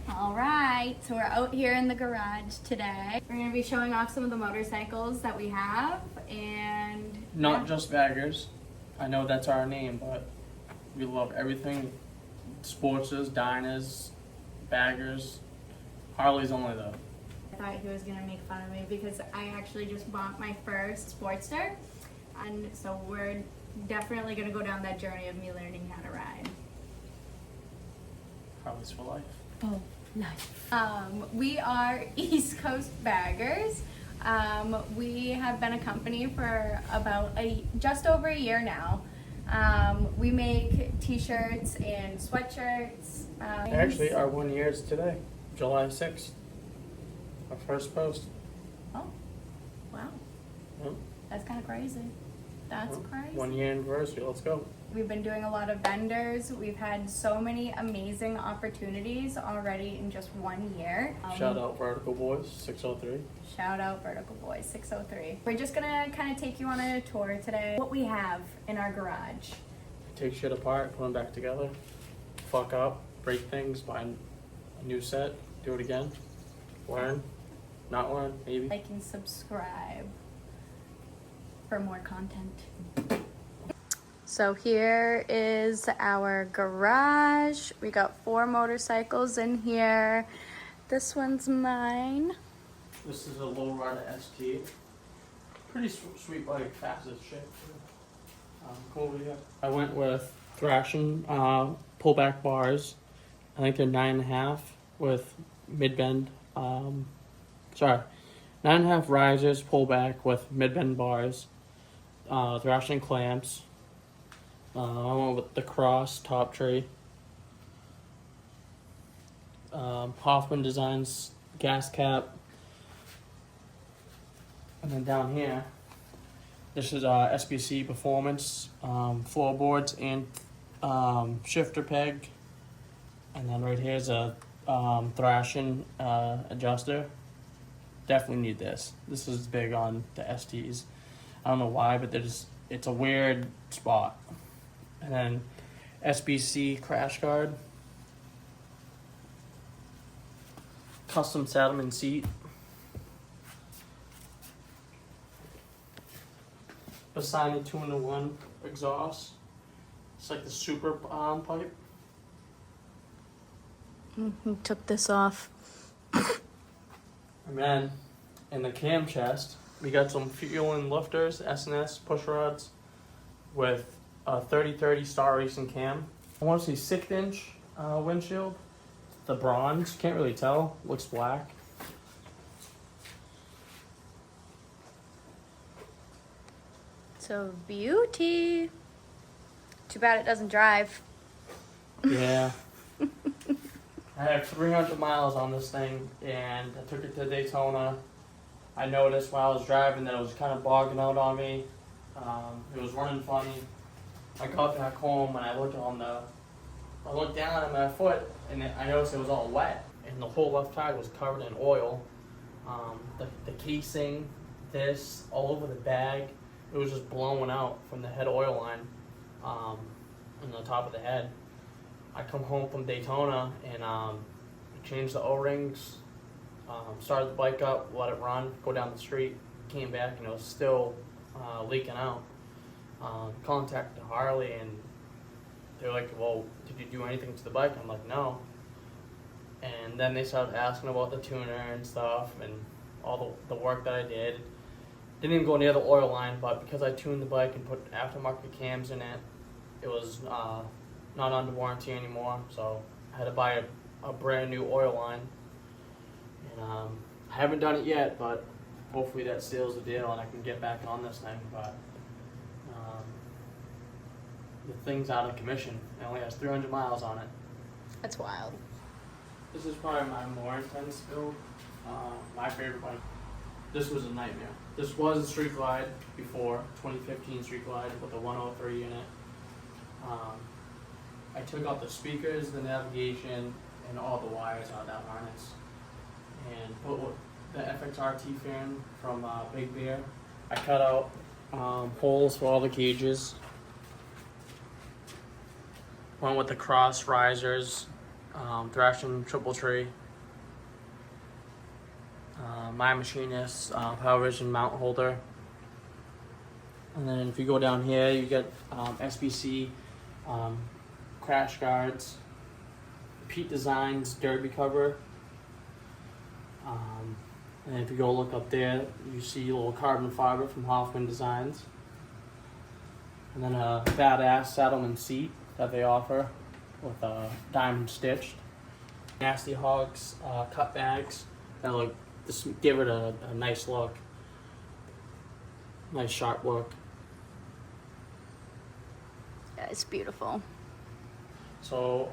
All right, so we're out here in the garage today. We're gonna be showing off some of the motorcycles that we have, and not just baggers. I know that's our name, but we love everything. Sportsters, diners, baggers. Harley's only though. I thought he was gonna make fun of me because I actually just bought my first Sportster, and so we're definitely gonna go down that journey of me learning how to ride. Harley's for life. Oh, nice. We are East Coast Baggers. We have been a company for about just over a year now. We make t-shirts and sweatshirts. Actually, our 1 year is today, July 6th. Our first post. Oh, wow. Yep. That's kind of crazy. That's crazy. 1 year anniversary, let's go. We've been doing a lot of vendors. We've had so many amazing opportunities already in just 1 year. Shout out Vertical Boys, 603. Shout out Vertical Boys, 603. We're just gonna kind of take you on a tour today. What we have in our garage. Take shit apart, put them back together, fuck up, break things, buy a new set, do it again, learn, not learn, maybe. Like and subscribe for more content. So here is our garage. We got 4 motorcycles in here. This one's mine. This is a lowrider ST. Pretty sweet bike, fast as shit. Come over here. I went with thrashing pullback bars. I think they're 9.5 with mid-bend. 9.5 risers, pullback with mid-bend bars. Thrashing clamps. I went with the cross top tray. Hoffman Designs gas cap. And then down here, this is SBC Performance floorboards and shifter peg. And then right here is a thrashing adjuster. Definitely need this. This is big on the STs. I don't know why, but it's a weird spot. And then SBC crash guard. Custom Saddleman seat. Bassani 2-in-1 exhaust. It's like the super pipe. Took this off. And then in the cam chest, we got some fuel and lifters, S&S push rods with a 30-30 Star Racing cam. I want to see 6-inch windshield. The bronze, can't really tell, looks black. So beauty. Too bad it doesn't drive. Yeah. I have 300 miles on this thing, and I took it to Daytona. I noticed while I was driving that it was kind of bogging out on me. It was running funny. I got back home and I looked down at my foot, and I noticed it was all wet, and the whole left tire was covered in oil. The casing, all over the bag, it was just blowing out from the head oil line, on the top of the head. I come home from Daytona and changed the O-rings, started the bike up, let it run, go down the street, came back and it was still leaking out. Contacted Harley and they're like, well, did you do anything to the bike? I'm like, no. And then they started asking about the tuner and stuff and all the work that I did. Didn't even go near the oil line, but because I tuned the bike and put aftermarket cams in it, it was not under warranty anymore, so I had to buy a brand new oil line. And I haven't done it yet, but hopefully that seals the deal and I can get back on this thing. But the thing's out of commission. It only has 300 miles on it. That's wild. This is probably my more intense build. My favorite bike. This was a nightmare. This was a Street Glide before, 2015 Street Glide with a 103 in it. I took out the speakers, the navigation, and all the wires out of that harness. And put the FXRT fan from Big Bear. I cut out holes for all the cages. Went with the cross risers, thrashing triple tree. My machinist, power vision mount holder. And then if you go down here, you get SBC crash guards, Pete Designs derby cover. And if you go look up there, you see a little carbon fiber from Hoffman Designs. And then a badass saddleman seat that they offer with diamond stitched. Nasty Hogs cut bags that look, just give it a nice look. Nice sharp look. Yeah, it's beautiful. So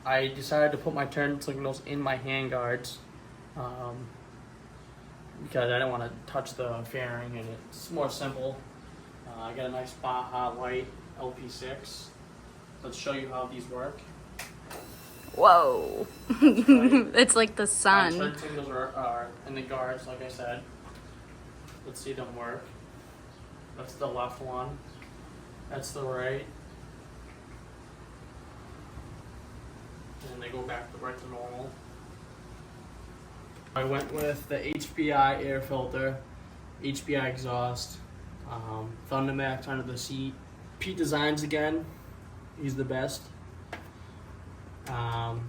I decided to put my turn signals in my handguards because I didn't want to touch the fairing, and it's more simple. I got a nice Baja White LP6. Let's show you how these work. Whoa. It's like the My sun. turn signals are in the guards, like I said. Let's see them work. That's the left one. That's the right. And they go back right to normal. I went with the HPI air filter, HPI exhaust, Thundermax under the seat. Pete Designs again, he's the best.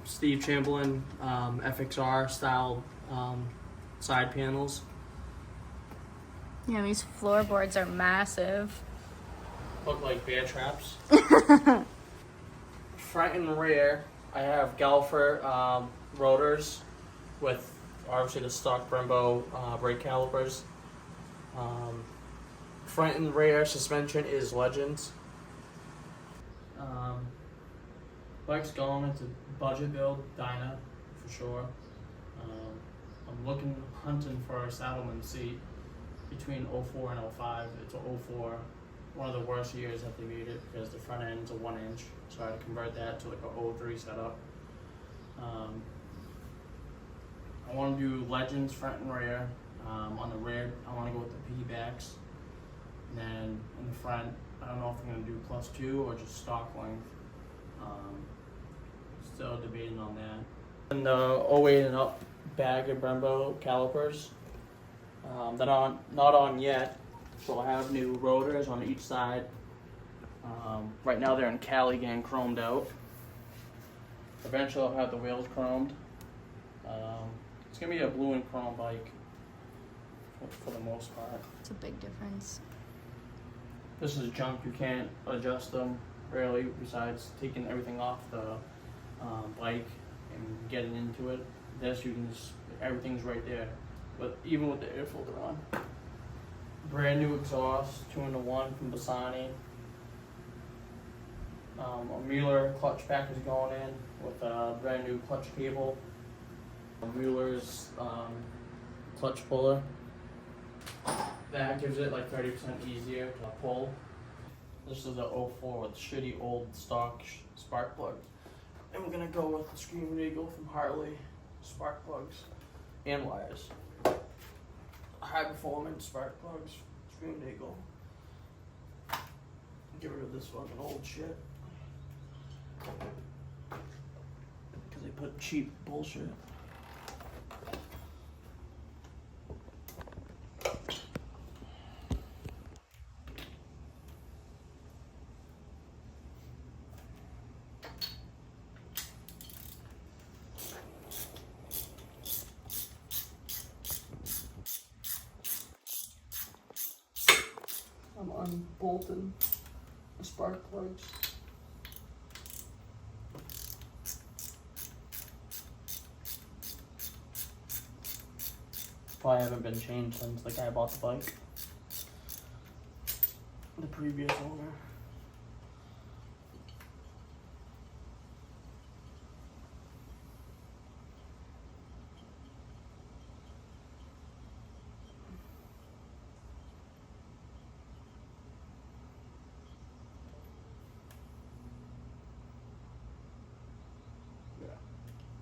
Steve Chamberlain FXR style side panels. Yeah, these floorboards are massive. Look like bear traps. Front and rear, I have Galfer rotors with obviously the stock Brembo brake calipers. Front and rear suspension is Legends. Bike's going into budget build, Dyna for sure. I'm hunting for a saddleman seat between 04 and 05. It's a 04, one of the worst years that they made it because the front end's a 1 inch, so I had to convert that to like a 03 setup. I want to do Legends front and rear. On the rear, I want to go with the piggybacks. And then in the front, I don't know if I'm going to do +2 or just stock length. Still debating on that. And the 08 and up bag of Brembo calipers that are not on yet. So I have new rotors on each side. Right now they're in Cali gang chromed out. Eventually I'll have the wheels chromed. It's going to be a blue and chrome bike for the most part. It's a big difference. This is junk, you can't adjust them really besides taking everything off the bike and getting into it. This you can just, everything's right there, but even with the air filter on. Brand new exhaust, 2-in-1 from Bassani. A Mueller clutch pack is going in with a brand new clutch cable. Mueller's clutch puller. That gives it like 30% easier to pull. This is the 04 with shitty old stock spark plugs. And we're gonna go with the Screaming Eagle from Harley, spark plugs and wires. High performance spark plugs, Screaming Eagle. Get rid of this fucking old shit. Because they put cheap bullshit. I'm unbolting the spark plugs. Probably haven't been changed since the guy bought the bike. The previous owner.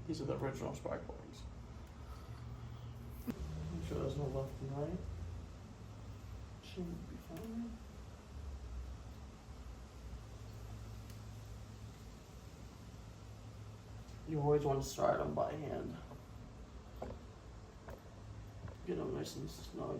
These are the original spark plugs. Make sure there's no left and right. Should be fine. You always want to start them by hand. Get them nice and snug.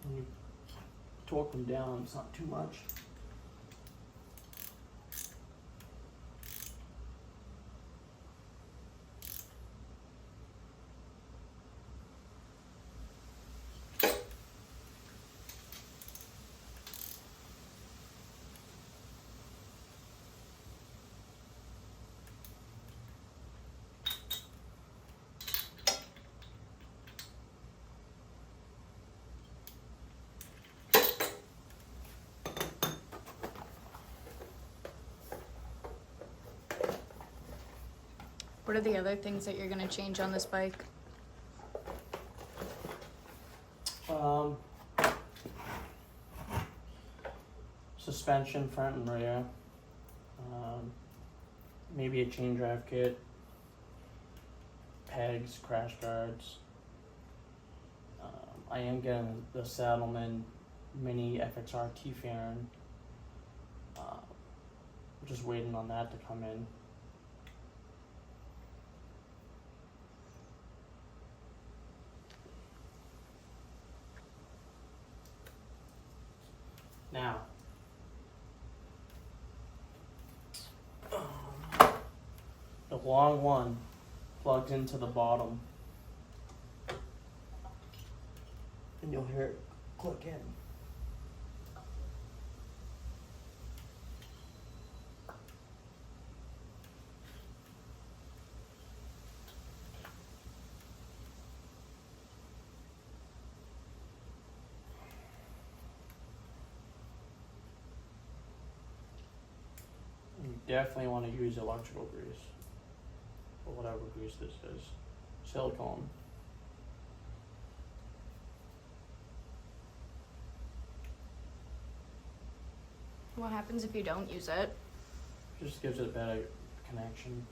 When you torque them down, it's not too much. What are the other things that you're gonna change on this bike? Suspension front and rear. Maybe a chain drive kit. Pegs, crash guards. I am getting the Saddleman Mini FXR T-Faron. Just waiting on that to come in. Now, the long one plugs into the bottom, and you'll hear it click in. You definitely want to use electrical grease, or whatever grease this is, silicone. What happens if you don't use it? Just gives it a better connection.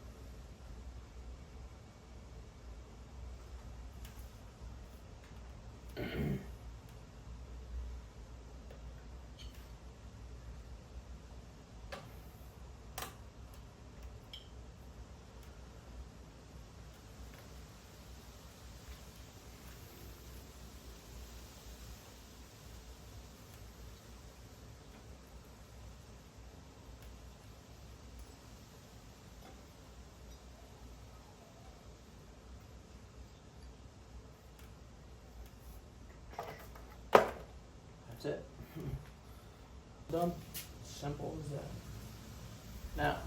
That's it. Done. Simple as that. Now,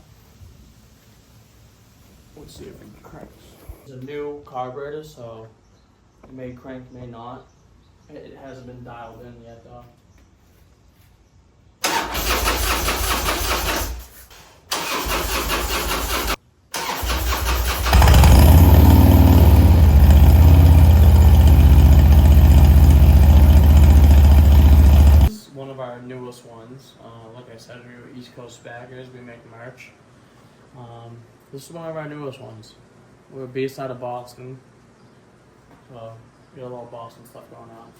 let's see if it cranks. It's a new carburetor, so it may crank, may not. It hasn't been dialed in yet, though. One of our newest ones. Like I said, we were East Coast Baggers. We make merch. This is one of our newest ones. We're based out of Boston, so we got a lot of Boston stuff going on.